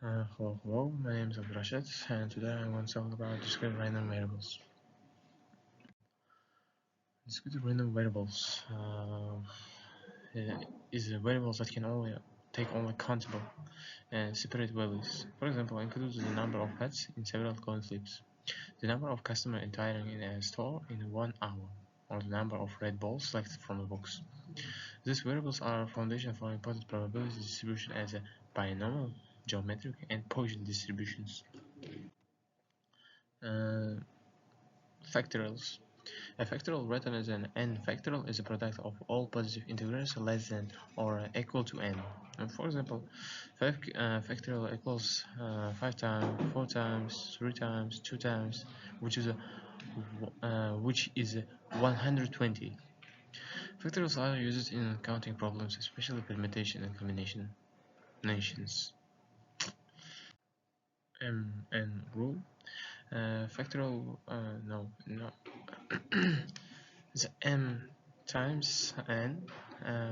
Hello, my name is Rashid, and today I want to talk about discrete random variables. Discrete random variables is variables that can take only countable and separate values. For example, includes the number of heads in several coin flips, the number of customers entering in a store in 1 hour, or the number of red balls selected from a box. These variables are foundation for important probability distribution as a binomial, geometric, and Poisson distributions. Factorials. A factorial written as an n factorial is a product of all positive integers less than or equal to n. For example, 5 factorial equals 5 times, 4 times, 3 times, 2 times, which is 120. Factorials are used in counting problems, especially permutation and combinations. And rule. Factorial, the m times n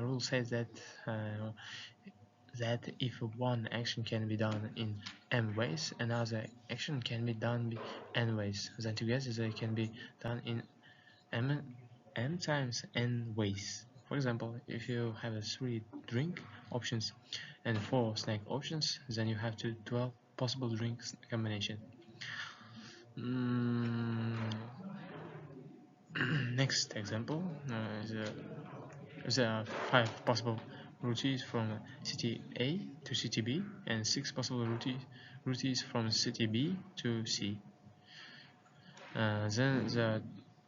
rule says that if one action can be done in m ways, another action can be done in n ways, then together they can be done in m times n ways. For example, if you have 3 drink options and 4 snack options, then you have 12 possible drinks combination. Next example is 5 possible routes from city A to city B and 6 possible routes from city B to C. Then the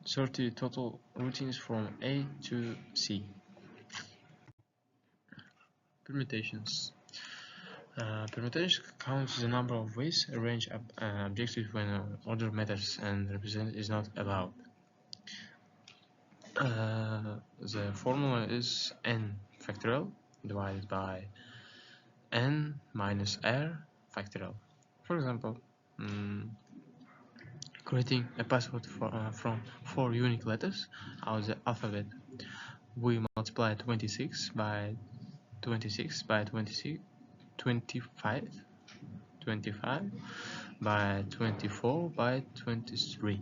30 total routines from A to C. Permutations. Permutation counts the number of ways arrange objectives when order matters and represent is not allowed. The formula is n factorial divided by n minus r factorial. For example, creating a password from 4 unique letters out of the alphabet, we multiply 26 by 26 by 26, 25 by 24 by 23.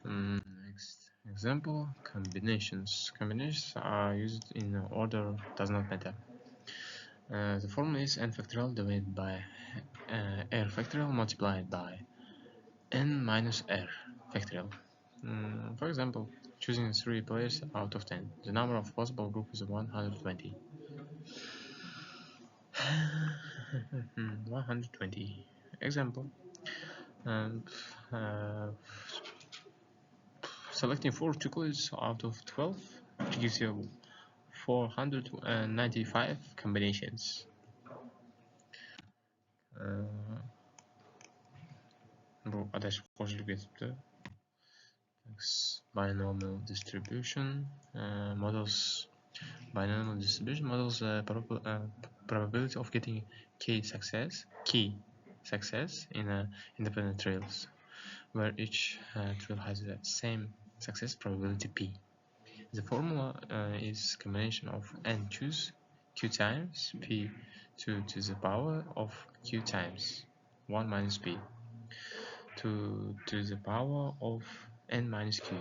Next example, combinations. Combinations are used in order does not matter. The formula is n factorial divided by r factorial multiplied by n minus r factorial. For example, choosing 3 players out of 10. The number of possible groups is 120. 120. Example. Selecting 4 chocolates out of 12 gives you 495 combinations. Bu adaş koşulu getipti. Binomial distribution models. Binomial distribution models probability of getting key success in independent trails, where each trail has the same success probability p. The formula is combination of n choose q times p to the power of q times 1 minus p to the power of n minus q.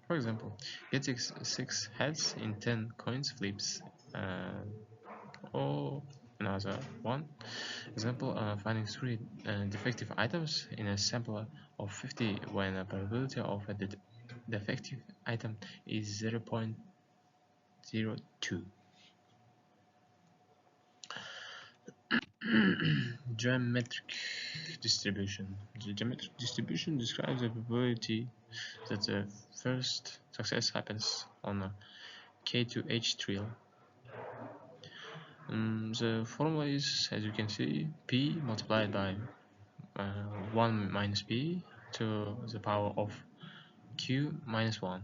For example, getting 6 heads in 10 coins flips, or another one. Example, finding 3 defective items in a sample of 50 when the probability of a defective item is 0.02. Geometric distribution. The geometric distribution describes the probability that the first success happens on a K to H trail. The formula is, as you can see, P multiplied by 1 minus P to the power of Q minus 1.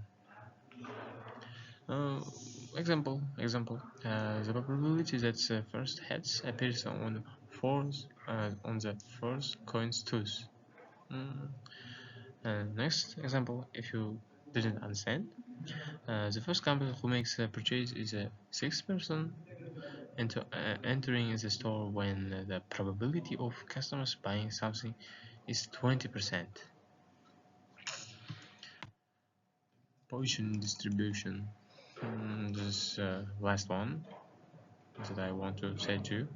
Example. The probability that the first heads appears on the first coin's toes. Next example, if you didn't understand, the first company who makes a purchase is a 6 person. entering the store when the probability of customers buying something is 20%. Position distribution. This last one that I want to say too.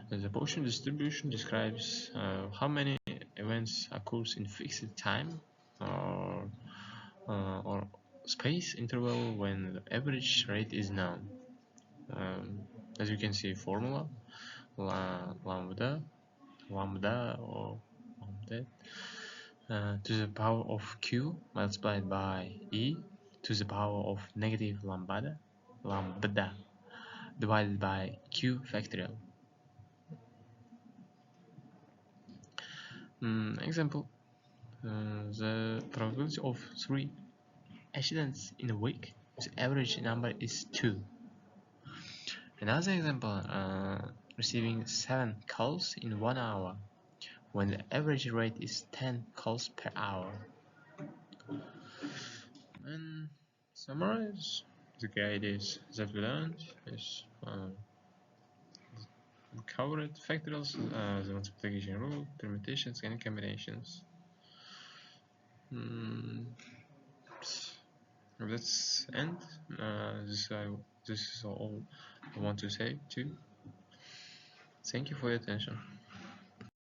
The position distribution describes how many events occurs in fixed time or space interval when the average rate is known. As you can see, formula lambda or lambda to the power of q multiplied by e to the power of negative lambda divided by q factorial. Example, the probability of 3 accidents in a week, the average number is 2. Another example, receiving 7 calls in 1 hour, when the average rate is 10 calls per hour. And summarize the ideas that we learned is covered factorials, the multiplication rule, permutations and combinations. Let's end. This is all I want to say too. Thank you for your attention.